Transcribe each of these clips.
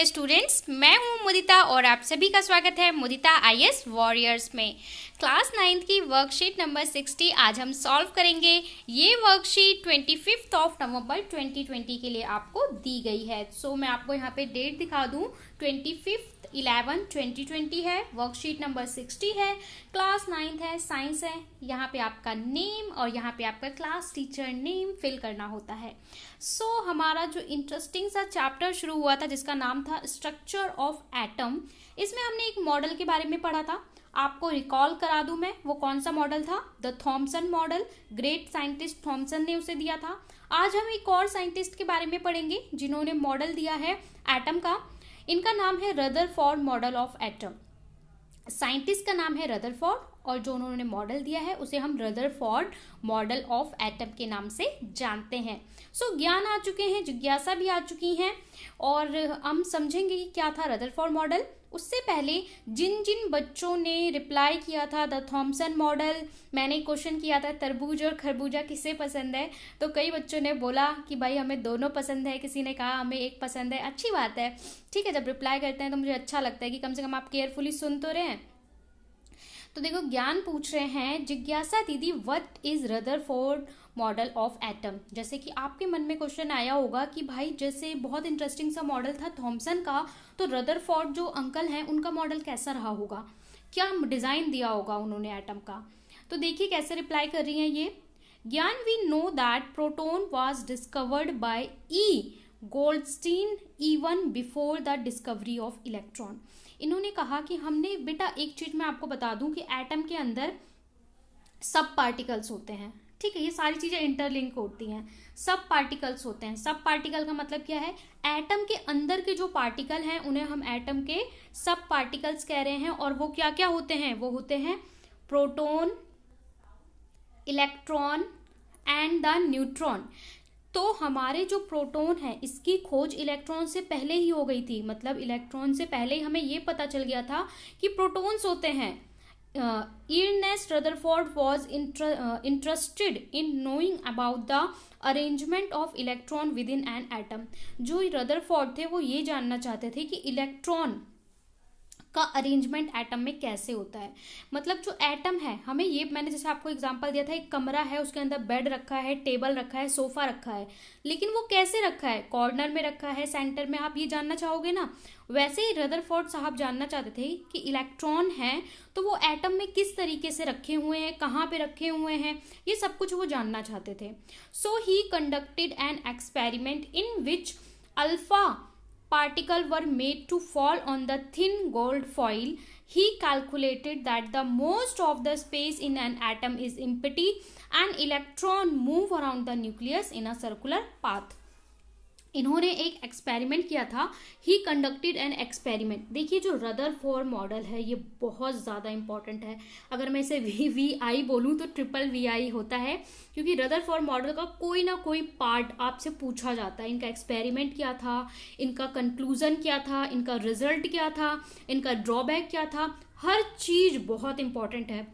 Students, मैं हूं मुदिता और आप सभी का स्वागत है मुदिता आईएएस वॉरियर्स में। क्लास 9th की वर्कशीट नंबर 60 आज हम सॉल्व करेंगे। ये वर्कशीट 25 नवंबर 2020 के लिए आपको दी गई है। सो मैं आपको यहाँ पे डेट दिखा दूं, 25/11/2020 है, वर्कशीट नंबर 60 है, क्लास 9th है, साइंस है। यहाँ पे आपका नेम और यहाँ पे आपका क्लास टीचर नेम फिल करना होता है। सो हमारा जो इंटरेस्टिंग सा चैप्टर शुरू हुआ था जिसका नाम था स्ट्रक्चर ऑफ एटम, इसमें हमने एक मॉडल के बारे में पढ़ा था। आपको रिकॉल करा दूं मैं, वो कौन सा मॉडल था? The Thomson model. Great scientist Thomson ने उसे दिया था। आज हम एक और साइंटिस्ट के बारे में पढ़ेंगे जिन्होंने मॉडल दिया है एटम का। इनका नाम है Rutherford model of atom. Scientist का नाम है रदरफोर्ड और जो उन्होंने मॉडल दिया है उसे हम रदरफोर्ड मॉडल ऑफ एटम के नाम से जानते हैं। सो ज्ञान आ चुके हैं, जिज्ञासा भी आ चुकी हैं और हम समझेंगे कि क्या था रदरफोर्ड मॉडल। उससे पहले जिन जिन बच्चों ने रिप्लाई किया था द थॉमसन मॉडल, मैंने क्वेश्चन किया था तरबूज और खरबूजा किसे पसंद है, तो कई बच्चों ने बोला कि भाई हमें दोनों पसंद है, किसी ने कहा हमें एक पसंद है। अच्छी बात है, ठीक है, जब रिप्लाई करते हैं तो मुझे अच्छा लगता है कि कम से कम आप केयरफुली सुन तो रहे हैं। तो देखो, ज्ञान पूछ रहे हैं जिज्ञासा दीदी, what is Rutherford model of atom. जैसे कि आपके मन में क्वेश्चन आया होगा कि भाई जैसे बहुत इंटरेस्टिंग सा मॉडल था थॉमसन का, तो रदरफोर्ड जो अंकल हैं उनका मॉडल कैसा रहा होगा, क्या डिजाइन दिया होगा उन्होंने एटम का। तो देखिए कैसे रिप्लाई कर रही हैं ये। ज्ञान, we know that proton was discovered by E Goldstein even before the discovery of electron. इन्होंने कहा कि हमने, बेटा एक चीज मैं आपको बता दूं कि एटम के अंदर सब पार्टिकल्स होते हैं, ठीक है, ये सारी चीजें इंटरलिंक होती हैं। सब पार्टिकल्स होते हैं। सब पार्टिकल का मतलब क्या है? एटम के अंदर के जो पार्टिकल हैं उन्हें हम एटम के सब पार्टिकल्स कह रहे हैं। और वो क्या क्या होते हैं? वो होते हैं proton, electron and the neutron. तो हमारे जो प्रोटॉन है इसकी खोज इलेक्ट्रॉन से पहले ही हो गई थी। मतलब इलेक्ट्रॉन से पहले ही हमें ये पता चल गया था कि प्रोटॉन्स होते हैं। Ernest Rutherford was interested in knowing about the arrangement of electron within an atom। जो रदरफोर्ड थे वो ये जानना चाहते थे कि इलेक्ट्रॉन का अरेंजमेंट एटम में कैसे होता है। मतलब जो एटम है, हमें ये, मैंने जैसे आपको एग्जांपल दिया था, एक कमरा है, उसके अंदर बेड रखा है, टेबल रखा है, सोफा रखा है, लेकिन वो कैसे रखा है? कॉर्नर में रखा है, सेंटर में, आप ये जानना चाहोगे ना। वैसे ही रदरफोर्ड साहब जानना चाहते थे कि इलेक्ट्रॉन है तो वो एटम में किस तरीके से रखे हुए हैं, कहाँ पे रखे हुए हैं, ये सब कुछ वो जानना चाहते थे। So he conducted an experiment in which alpha particles were made to fall on the thin gold foil. He calculated that the most of the space in an atom is empty and electron move around the nucleus in a circular path. इन्होंने एक experiment किया था। ही conducted an experiment. देखिए जो Rutherford model है ये बहुत ज़्यादा इंपॉर्टेंट है। अगर मैं इसे VVI बोलूँ तो ट्रिपल VI होता है, क्योंकि रदरफोर्ड मॉडल का कोई ना कोई पार्ट आपसे पूछा जाता है। इनका एक्सपेरिमेंट क्या था, इनका कंक्लूजन क्या था, इनका रिजल्ट क्या था, इनका ड्रॉबैक क्या था, हर चीज़ बहुत इंपॉर्टेंट है।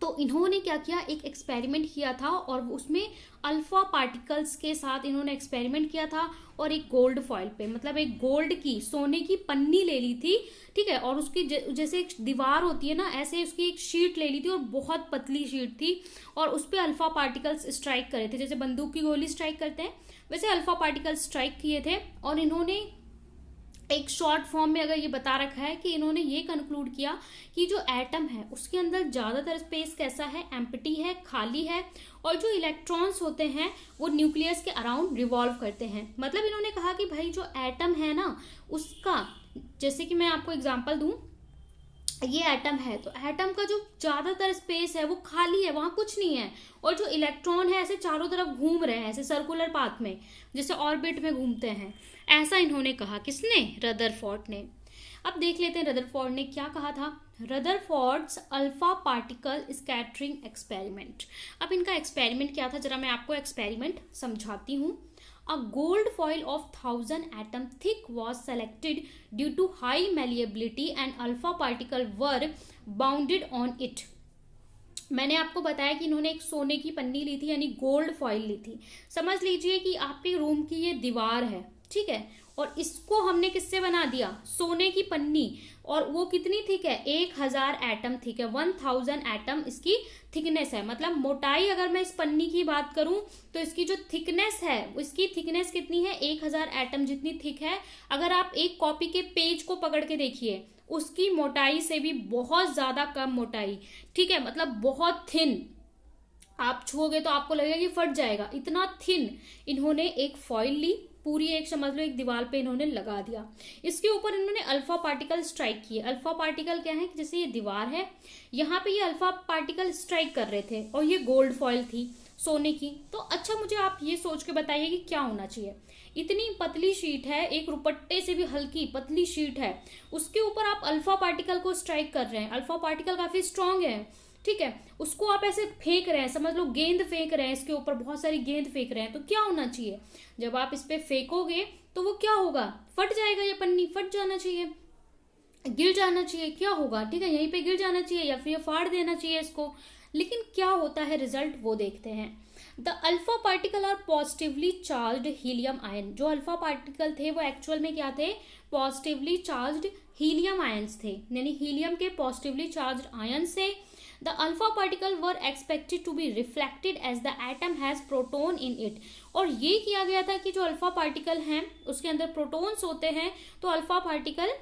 तो इन्होंने क्या किया, एक एक्सपेरिमेंट किया था और उसमें अल्फा पार्टिकल्स के साथ इन्होंने एक्सपेरिमेंट किया था और एक गोल्ड फॉइल पे, मतलब एक गोल्ड की, सोने की पन्नी ले ली थी, ठीक है, और उसकी जैसे एक दीवार होती है ना, ऐसे उसकी एक शीट ले ली थी और बहुत पतली शीट थी और उस पर अल्फा पार्टिकल्स स्ट्राइक करे थे, जैसे बंदूक की गोली स्ट्राइक करते हैं वैसे अल्फा पार्टिकल्स स्ट्राइक किए थे। और इन्होंने एक शॉर्ट फॉर्म में अगर ये बता रखा है कि इन्होंने ये कंक्लूड किया कि जो एटम है उसके अंदर ज़्यादातर स्पेस कैसा है, एम्प्टी है, खाली है, और जो इलेक्ट्रॉन्स होते हैं वो न्यूक्लियस के अराउंड रिवॉल्व करते हैं। मतलब इन्होंने कहा कि भाई जो एटम है ना उसका, जैसे कि मैं आपको एग्जांपल दूं, ये एटम है तो एटम का जो ज्यादातर स्पेस है वो खाली है, वहां कुछ नहीं है, और जो इलेक्ट्रॉन है ऐसे चारों तरफ घूम रहे हैं, ऐसे सर्कुलर पाथ में, जैसे ऑर्बिट में घूमते हैं, ऐसा इन्होंने कहा। किसने? रदरफोर्ड ने। अब देख लेते हैं रदरफोर्ड ने क्या कहा था। Rutherford's alpha particle scattering experiment. अब इनका एक्सपेरिमेंट क्या था, जरा मैं आपको एक्सपेरिमेंट समझाती हूँ। A gold foil of 1000 atom thick was selected due to high malleability and alpha particle were bounded on it. मैंने आपको बताया कि इन्होंने एक सोने की पन्नी ली थी, यानी गोल्ड फॉइल ली थी। समझ लीजिए कि आपके रूम की ये दीवार है, ठीक है, और इसको हमने किससे बना दिया, सोने की पन्नी। और वो कितनी थिक है, 1000 एटम थिक है, 1000 एटम इसकी थिकनेस है। मतलब मोटाई अगर मैं इस पन्नी की बात करूं तो इसकी जो थिकनेस है, इसकी थिकनेस कितनी है, 1000 एटम जितनी थिक है। अगर आप एक कॉपी के पेज को पकड़ के देखिए, उसकी मोटाई से भी बहुत ज्यादा कम मोटाई, ठीक है, मतलब बहुत थिन। आप छुओगे तो आपको लगेगा कि फट जाएगा, इतना थिन इन्होंने एक फॉइल ली, पूरी एक समझ लो एक दीवार पे इन्होंने लगा दिया। इसके ऊपर इन्होंने अल्फा पार्टिकल स्ट्राइक किए। अल्फा पार्टिकल क्या है कि जैसे ये दीवार है, यहाँ पे ये अल्फा पार्टिकल स्ट्राइक कर रहे थे और ये गोल्ड फॉइल थी सोने की। तो अच्छा मुझे आप ये सोच के बताइए कि क्या होना चाहिए, इतनी पतली शीट है, एक रुपट्टे से भी हल्की पतली शीट है, उसके ऊपर आप अल्फा पार्टिकल को स्ट्राइक कर रहे हैं। अल्फा पार्टिकल काफी स्ट्रांग है, ठीक है, उसको आप ऐसे फेंक रहे हैं, समझ लो गेंद फेंक रहे हैं, इसके ऊपर बहुत सारी गेंद फेंक रहे हैं। तो क्या होना चाहिए, जब आप इस पे फेंकोगे तो वो क्या होगा, फट जाएगा, ये पन्नी फट जाना चाहिए, गिर जाना चाहिए, क्या होगा, ठीक है, यहीं पे गिर जाना चाहिए या फिर फाड़ देना चाहिए इसको। लेकिन क्या होता है रिजल्ट, वो देखते हैं। The alpha particle are positively charged helium ion. जो अल्फा पार्टिकल थे वो एक्चुअल में क्या थे, पॉजिटिवली चार्ज्ड हीलियम आयंस थे, यानी हीलियम के पॉजिटिवली चार्ज्ड आयन से। The alpha particle were expected to be reflected as the atom has proton in it। और ये किया गया था कि जो अल्फा पार्टिकल हैं उसके अंदर प्रोटॉन्स होते हैं, तो अल्फा पार्टिकल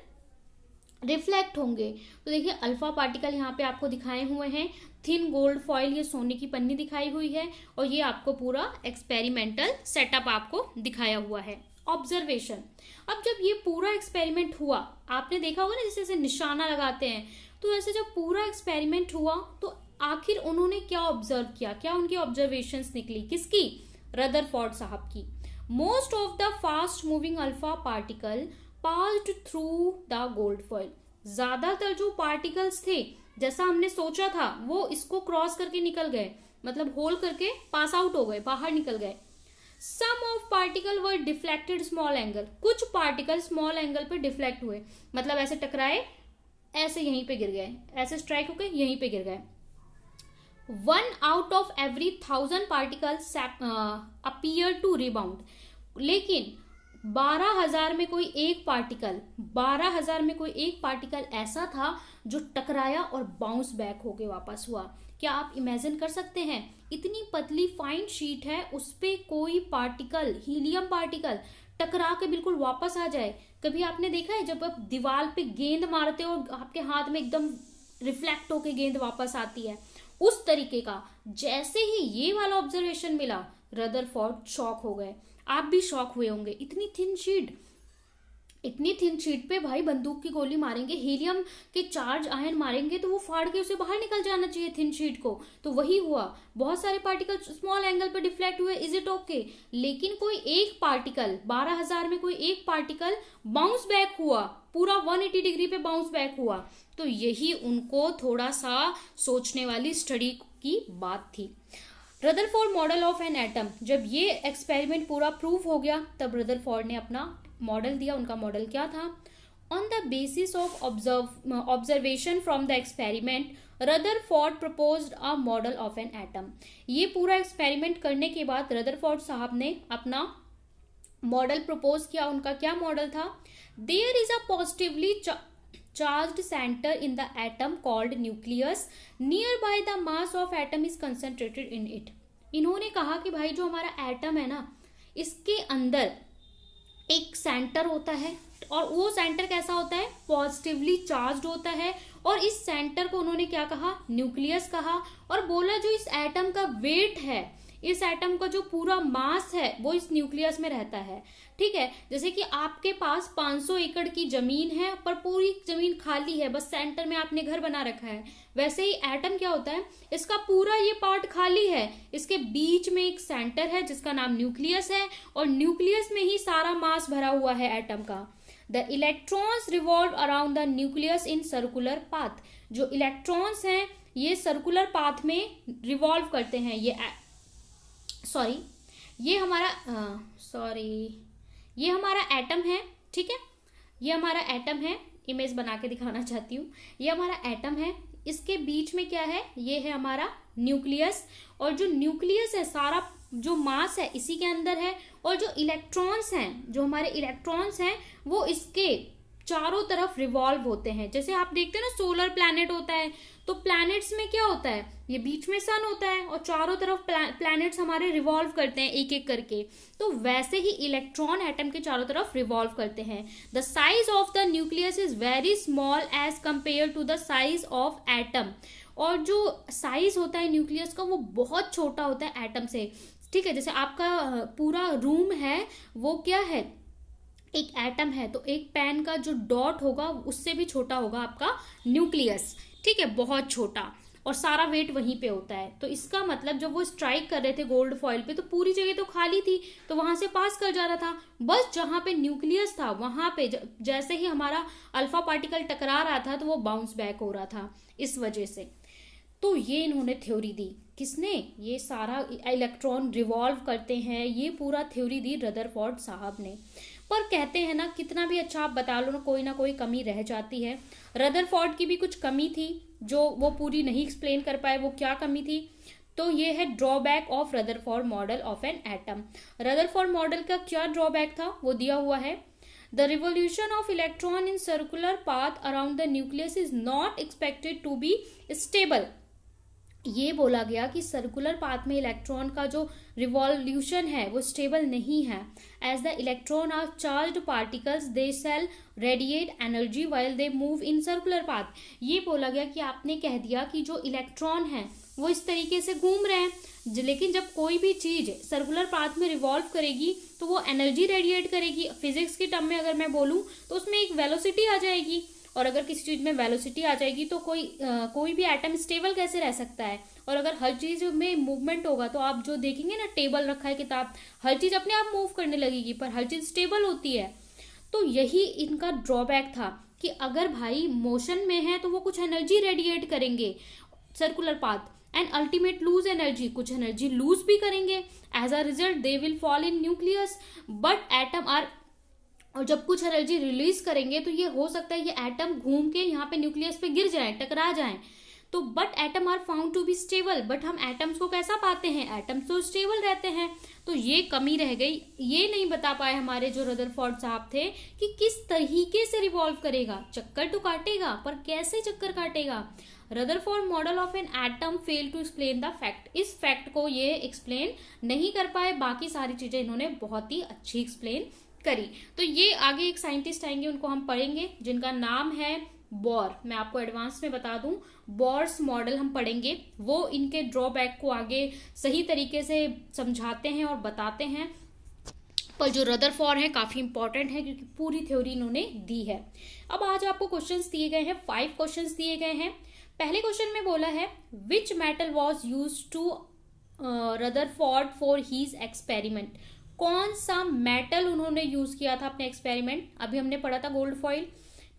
रिफ्लेक्ट होंगे। तो देखिए अल्फा पार्टिकल यहाँ पे आपको दिखाए हुए हैं, थिन गोल्ड फॉइल, ये सोने की पन्नी दिखाई हुई है, और ये आपको पूरा एक्सपेरिमेंटल सेटअप आपको दिखाया हुआ है। ऑब्जर्वेशन, अब जब ये पूरा एक्सपेरिमेंट हुआ, आपने देखा होगा ना जैसे जैसे निशाना लगाते हैं, तो ऐसे जब पूरा एक्सपेरिमेंट हुआ तो आखिर उन्होंने क्या ऑब्जर्व किया, क्या उनकी ऑब्जर्वेशंस निकली, किसकी, रदरफोर्ड साहब की। Most of the fast moving alpha particle passed through the gold foil. ज्यादातर जो पार्टिकल्स थे, जैसा हमने सोचा था, वो इसको क्रॉस करके निकल गए, मतलब होल करके पास आउट हो गए, बाहर निकल गए। Some of particle were deflected small angle, कुछ पार्टिकल स्मॉल एंगल पे डिफ्लेक्ट हुए, मतलब ऐसे टकराए, ऐसे यहीं पे गिर गए, ऐसे स्ट्राइक होके यहीं पे गिर गए। 1 out of every 1000 particles appear to rebound। लेकिन 12,000 में कोई एक पार्टिकल, 12,000 में कोई एक पार्टिकल ऐसा था जो टकराया और बाउंस बैक होके वापस हुआ। क्या आप इमेजिन कर सकते हैं, इतनी पतली फाइन शीट है, उस पे कोई पार्टिकल, हीलियम पार्टिकल टकरा के बिल्कुल वापस आ जाए। कभी आपने देखा है जब आप दीवार पे गेंद मारते हो और आपके हाथ में एकदम रिफ्लेक्ट होके गेंद वापस आती है, उस तरीके का। जैसे ही ये वाला ऑब्जर्वेशन मिला, रदरफोर्ड शॉक हो गए। आप भी शॉक हुए होंगे, इतनी थिन शीट, इतनी थिन शीट पे भाई बंदूक की गोली मारेंगे, हीलियम के चार्ज आयन मारेंगे तो वो फाड़ के उसे बाहर निकल जाना चाहिए थिन शीट को। तो वही हुआ, बहुत सारे पार्टिकल स्मॉल एंगल पे डिफ्लेक्ट हुए, इज इट ओके। लेकिन कोई एक पार्टिकल, 12,000 में कोई एक पार्टिकल बाउंस बैक हुआ, पूरा 180 डिग्री पे बाउंस बैक हुआ। तो यही उनको थोड़ा सा सोचने वाली स्टडी की बात थी। Rutherford model of an atom, जब ये एक्सपेरिमेंट पूरा प्रूव हो गया तब रदरफोर्ड ने अपना मॉडल दिया। उनका मॉडल क्या था, on the basis of observation from the experiment Rutherford proposed a model of an atom. ये पूरा एक्सपेरिमेंट करने के बाद रदरफोर्ड साहब ने अपना मॉडल प्रपोज किया। उनका क्या मॉडल था, there is a positively charged center in the atom called nucleus, nearby the mass of atom is concentrated in it। इन्होंने कहा कि भाई जो हमारा एटम है ना, इसके अंदर एक सेंटर होता है, और वो सेंटर कैसा होता है, पॉजिटिवली चार्ज्ड होता है। और इस सेंटर को उन्होंने क्या कहा, न्यूक्लियस कहा। और बोला जो इस एटम का वेट है, इस एटम का जो पूरा मास है वो इस न्यूक्लियस में रहता है। ठीक है, जैसे कि आपके पास 500 एकड़ की जमीन है पर पूरी जमीन खाली है, बस सेंटर में आपने घर बना रखा है, वैसे ही एटम क्या होता है, इसका पूरा ये पार्ट खाली है, इसके बीच में एक सेंटर है जिसका नाम न्यूक्लियस है, और न्यूक्लियस में ही सारा मास भरा हुआ है एटम का। The electrons revolve around the nucleus in circular path. जो इलेक्ट्रॉन्स हैं ये सर्कुलर पाथ में रिवॉल्व करते हैं। ये हमारा एटम है, ठीक है, ये हमारा एटम है, इमेज बना के दिखाना चाहती हूँ। ये हमारा एटम है, इसके बीच में क्या है, ये है हमारा न्यूक्लियस, और जो न्यूक्लियस है सारा जो मास है इसी के अंदर है, और जो इलेक्ट्रॉन्स हैं, जो हमारे इलेक्ट्रॉन्स हैं, वो इसके चारों तरफ रिवॉल्व होते हैं। जैसे आप देखते हैं ना सोलर प्लैनेट होता है, तो प्लैनेट्स में क्या होता है, ये बीच में सन होता है और चारों तरफ प्लैनेट्स हमारे रिवॉल्व करते हैं एक एक करके। तो वैसे ही इलेक्ट्रॉन एटम के चारों तरफ रिवॉल्व करते हैं। The size of the nucleus is very small as compare to the size of atom. और जो साइज होता है न्यूक्लियस का वो बहुत छोटा होता है एटम से। ठीक है, जैसे आपका पूरा रूम है वो क्या है, एक एटम है, तो एक पेन का जो डॉट होगा उससे भी छोटा होगा आपका न्यूक्लियस। ठीक है, बहुत छोटा, और सारा वेट वहीं पे होता है। तो इसका मतलब जब वो स्ट्राइक कर रहे थे गोल्ड फॉइल पे तो पूरी जगह तो खाली थी, तो वहां से पास कर जा रहा था। बस जहां पे न्यूक्लियस था वहां पे जैसे ही हमारा अल्फा पार्टिकल टकरा रहा था तो वो बाउंस बैक हो रहा था, इस वजह से। तो ये इन्होंने थ्योरी दी, किसने, ये सारा इलेक्ट्रॉन रिवॉल्व करते हैं, ये पूरा थ्योरी दी रदरफोर्ड साहब ने। पर कहते हैं ना, कितना भी अच्छा आप बता लो ना कोई कमी रह जाती है। रदरफोर्ड की भी कुछ कमी थी जो वो पूरी नहीं एक्सप्लेन कर पाए। वो क्या कमी थी, तो ये है drawback of Rutherford model of an atom. Rutherford model का क्या ड्रॉबैक था वो दिया हुआ है। The revolution of electron in circular path around the nucleus is not expected to be stable. ये बोला गया कि सर्कुलर पाथ में इलेक्ट्रॉन का जो रिवॉल्यूशन है वो स्टेबल नहीं है। As the electron are charged particles they shall radiate energy while they move in circular path. ये बोला गया कि आपने कह दिया कि जो इलेक्ट्रॉन है वो इस तरीके से घूम रहे हैं, लेकिन जब कोई भी चीज सर्कुलर पाथ में रिवॉल्व करेगी तो वो एनर्जी रेडिएट करेगी। फिजिक्स की टर्म में अगर मैं बोलूँ तो उसमें एक वेलोसिटी आ जाएगी, और अगर किसी चीज में वेलोसिटी आ जाएगी तो कोई भी एटम स्टेबल कैसे रह सकता है। और अगर हर चीज में मूवमेंट होगा तो आप जो देखेंगे ना, टेबल रखा है, किताब, हर चीज अपने आप मूव करने लगेगी, पर हर चीज स्टेबल होती है। तो यही इनका ड्रॉबैक था कि अगर भाई मोशन में है तो वो कुछ एनर्जी रेडिएट करेंगे circular path and ultimate lose energy, कुछ एनर्जी लूज भी करेंगे। As a result they will fall in nucleus but atom are, और जब कुछ एनर्जी रिलीज करेंगे तो ये हो सकता है ये एटम घूम के यहाँ पे न्यूक्लियस पे गिर जाए, टकरा जाए। तो but atom are found to be stable, but हम एटम्स को कैसा पाते हैं, एटम्स तो स्टेबल रहते हैं। तो ये कमी रह गई। ये नहीं बता पाए हमारे जो रदरफोर्ड साहब थे कि किस तरीके से रिवॉल्व करेगा। चक्कर तो काटेगा, पर कैसे चक्कर काटेगा। Rutherford model of an atom fail to explain the fact. इस फैक्ट को ये एक्सप्लेन नहीं कर पाए, बाकी सारी चीजें इन्होंने बहुत ही अच्छी एक्सप्लेन करी। तो ये आगे एक साइंटिस्ट आएंगे, उनको हम पढ़ेंगे, जिनका नाम है बोर। मैं आपको एडवांस में बता दूं, बोर्स मॉडल हम पढ़ेंगे। वो इनके ड्रॉबैक को आगे सही तरीके से समझाते हैं और बताते हैं। पर जो रदरफोर्ड है काफी इंपॉर्टेंट है क्योंकि पूरी थ्योरी इन्होंने दी है। अब आज आपको क्वेश्चंस दिए गए हैं, 5 क्वेश्चंस दिए गए हैं। पहले क्वेश्चन में बोला है which metal was use to Rutherford for his experiment. कौन सा मेटल उन्होंने यूज किया था अपने एक्सपेरिमेंट। अभी हमने पढ़ा था गोल्ड फॉइल,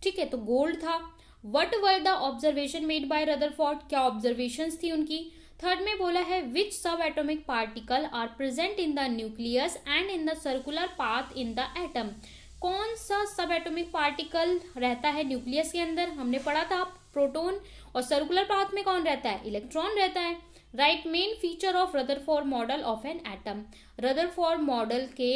ठीक है, तो गोल्ड था। What were the observation made by Rutherford, क्या ऑब्जर्वेशंस थी उनकी। थर्ड में बोला है which subatomic particle are present in the nucleus and in the circular path in the atom. कौन सा सब एटॉमिक पार्टिकल रहता है न्यूक्लियस के अंदर, हमने पढ़ा था प्रोटॉन, और सर्कुलर पाथ में कौन रहता है, इलेक्ट्रॉन रहता है। Right main feature of Rutherford model of an atom. Rutherford model के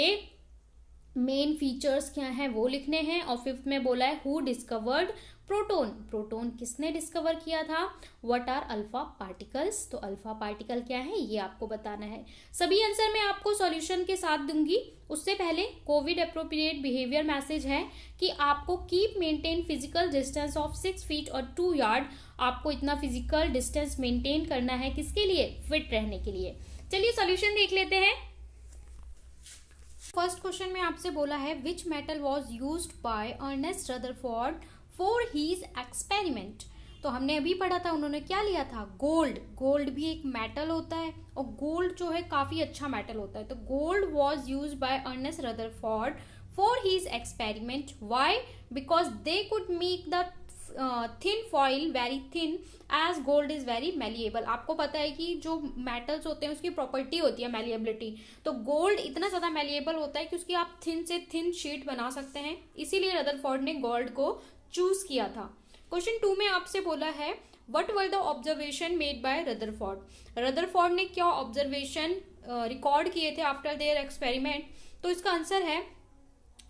मेन फीचर्स क्या हैं वो लिखने हैं। और 5th में बोला है हु डिस्कवर्ड प्रोटॉन। प्रोटॉन किसने डिस्कवर किया था। व्हाट आर अल्फा पार्टिकल्स, तो अल्फा पार्टिकल क्या है ये आपको बताना है। सभी आंसर मैं आपको सॉल्यूशन के साथ दूंगी। उससे पहले कोविड अप्रोप्रिएट बिहेवियर मैसेज है कि आपको keep maintain physical distance of 6 feet और 2 यार्ड। आपको इतना फिजिकल डिस्टेंस मेंटेन करना है, किसके लिए, फिट रहने के लिए। चलिए सॉल्यूशन देख लेते हैं। फर्स्ट क्वेश्चन में आपसे बोला है which metal was used by Ernest Rutherford for his experiment. तो हमने अभी पढ़ा था उन्होंने क्या लिया था, गोल्ड। गोल्ड भी एक मेटल होता है और गोल्ड जो है काफी अच्छा मेटल होता है। तो gold was used by Ernest Rutherford for his experiment. Why, because they could make the thin foil very thin as gold is very malleable. आपको पता है कि जो मेटल्स होते हैं उसकी प्रॉपर्टी होती है मेलिएबिलिटी। तो गोल्ड इतना ज्यादा मेलिएबल होता है कि उसकी आप थिन से थिन शीट बना सकते हैं, इसीलिए रदरफोर्ड ने गोल्ड को चूज किया था। क्वेश्चन 2 में आपसे बोला है what were the observation made by Rutherford. Rutherford ने क्या ऑब्जर्वेशन रिकॉर्ड किए थे आफ्टर देयर एक्सपेरिमेंट। तो इसका आंसर है,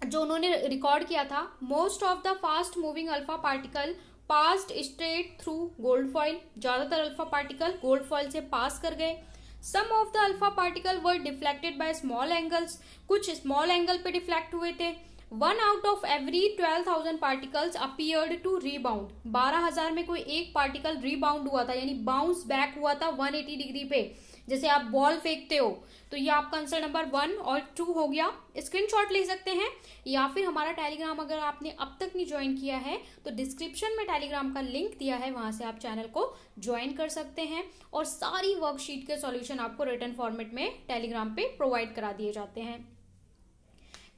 जो उन्होंने रिकॉर्ड किया था, most of the fast moving alpha particle passed straight through gold foil. ज्यादातर अल्फा पार्टिकल गोल्ड फॉइल से पास कर गए। Some of the alpha particle were deflected by small angles, कुछ स्मॉल एंगल पे डिफ्लेक्ट हुए थे। 1 out of every 12,000 particles appeared to rebound, 12,000 में कोई एक पार्टिकल रीबाउंड हुआ था, यानी बाउंस बैक हुआ था 180 डिग्री पे, जैसे आप बॉल फेंकते हो। तो ये आपका आंसर नंबर 1 और 2 हो गया। स्क्रीनशॉट ले सकते हैं, या फिर हमारा टेलीग्राम अगर आपने अब तक नहीं ज्वाइन किया है तो डिस्क्रिप्शन में टेलीग्राम का लिंक दिया है, वहां से आप चैनल को ज्वाइन कर सकते हैं। और सारी वर्कशीट के सॉल्यूशन आपको रिटन फॉर्मेट में टेलीग्राम पे प्रोवाइड करा दिए जाते हैं।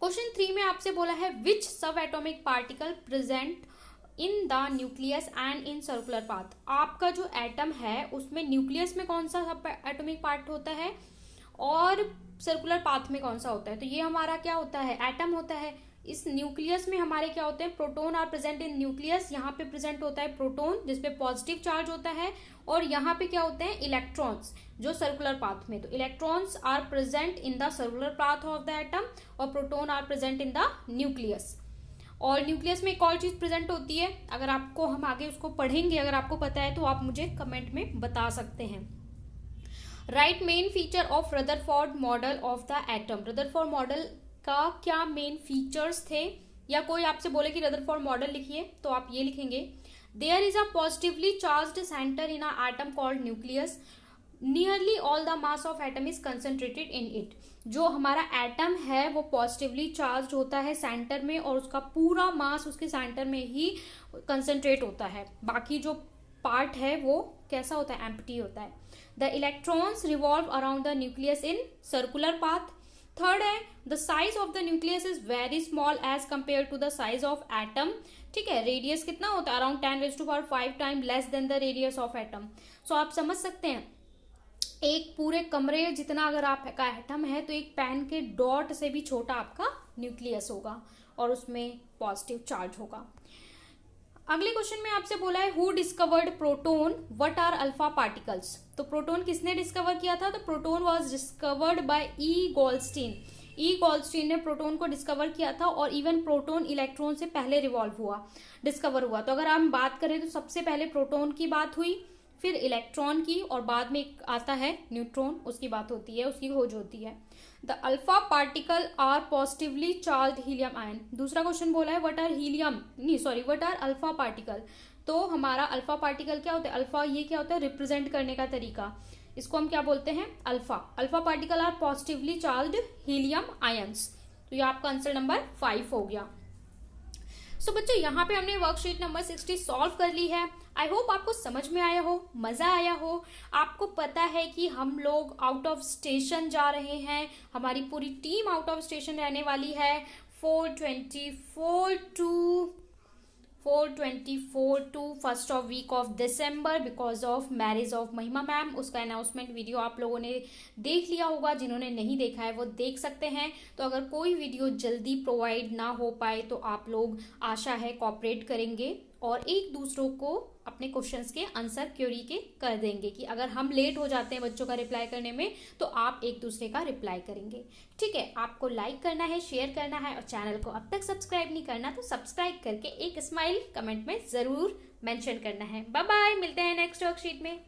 क्वेश्चन 3 में आपसे बोला है which subatomic particle present in the nucleus and in circular path. आपका जो एटम है उसमें न्यूक्लियस में कौन सा सब एटॉमिक पार्ट होता है और सर्कुलर पाथ में कौन सा होता है। तो ये हमारा क्या होता है, एटम होता है। इस न्यूक्लियस में हमारे क्या होते हैं, proton are present in nucleus. यहाँ पे प्रेजेंट होता है प्रोटॉन जिसपे पॉजिटिव चार्ज होता है, और यहाँ पे क्या होते हैं, इलेक्ट्रॉन्स जो सर्कुलर पाथ में। तो electrons are present in the circular path of the atom और proton are present in the nucleus. और न्यूक्लियस में एक और चीज प्रेजेंट होती है, अगर आपको हम आगे उसको पढ़ेंगे, अगर आपको पता है तो आप मुझे कमेंट में बता सकते हैं। Right main feature of Rutherford model of the atom. Rutherford model का क्या मेन फीचर्स थे, या कोई आपसे बोले कि रदरफोर्ड मॉडल लिखिए तो आप ये लिखेंगे, there is a positively charged centre in a atom called nucleus, nearly all the mass of atom is concentrated in it. जो हमारा एटम है वो पॉजिटिवली चार्ज होता है सेंटर में, और उसका पूरा मास उसके सेंटर में ही कंसंट्रेट होता है। बाकी जो पार्ट है वो कैसा होता है, एम्प्टी होता है। The electrons revolve around the nucleus in circular path. Third है, the size of the nucleus is very small as compare to the size of atom. ठीक है, रेडियस कितना होता है, around 10⁵ time less than the radius of atom. So आप समझ सकते हैं, एक पूरे कमरे जितना अगर आपका एटम है तो एक पेन के डॉट से भी छोटा आपका न्यूक्लियस होगा, और उसमें पॉजिटिव चार्ज होगा। अगले क्वेश्चन में आपसे बोला है who discovered proton, what are alpha particles. तो प्रोटोन किसने डिस्कवर किया था, तो proton was discovered by E Goldstein. E Goldstein ने प्रोटोन को डिस्कवर किया था, और इवन प्रोटोन इलेक्ट्रॉन से पहले डिस्कवर हुआ। तो अगर हम बात करें तो सबसे पहले प्रोटोन की बात हुई, फिर इलेक्ट्रॉन की, और बाद में एक आता है न्यूट्रॉन, उसकी बात होती है, उसकी खोज होती है। The alpha particle are positively charge helium ion. दूसरा क्वेश्चन बोला है व्हाट आर अल्फा पार्टिकल। तो हमारा अल्फा पार्टिकल क्या होता है, अल्फा ये क्या होता है, रिप्रेजेंट करने का तरीका, इसको हम क्या बोलते हैं, alpha. Alpha particle are positively charge helium ions. तो ये आपका आंसर नंबर 5 हो गया। सो बच्चों, यहाँ पे हमने वर्कशीट नंबर 60 सॉल्व कर ली है। आई होप आपको समझ में आया हो, मजा आया हो। आपको पता है कि हम लोग आउट ऑफ स्टेशन जा रहे हैं, हमारी पूरी टीम आउट ऑफ स्टेशन रहने वाली है 424 to first of week of December, because of marriage of Mahima ma'am. उसका अनाउंसमेंट वीडियो आप लोगों ने देख लिया होगा, जिन्होंने नहीं देखा है वो देख सकते हैं। तो अगर कोई वीडियो जल्दी प्रोवाइड ना हो पाए तो आप लोग, आशा है, कोऑपरेट करेंगे और एक दूसरों को अपने क्वेश्चंस के आंसर क्वेरी के कर देंगे, कि अगर हम लेट हो जाते हैं बच्चों का रिप्लाई करने में तो आप एक दूसरे का रिप्लाई करेंगे। ठीक है, आपको लाइक करना है, शेयर करना है, और चैनल को अब तक सब्सक्राइब नहीं करना तो सब्सक्राइब करके एक स्माइल कमेंट में जरूर मेंशन करना है। बाय बाय, मिलते हैं नेक्स्ट वर्कशीट में।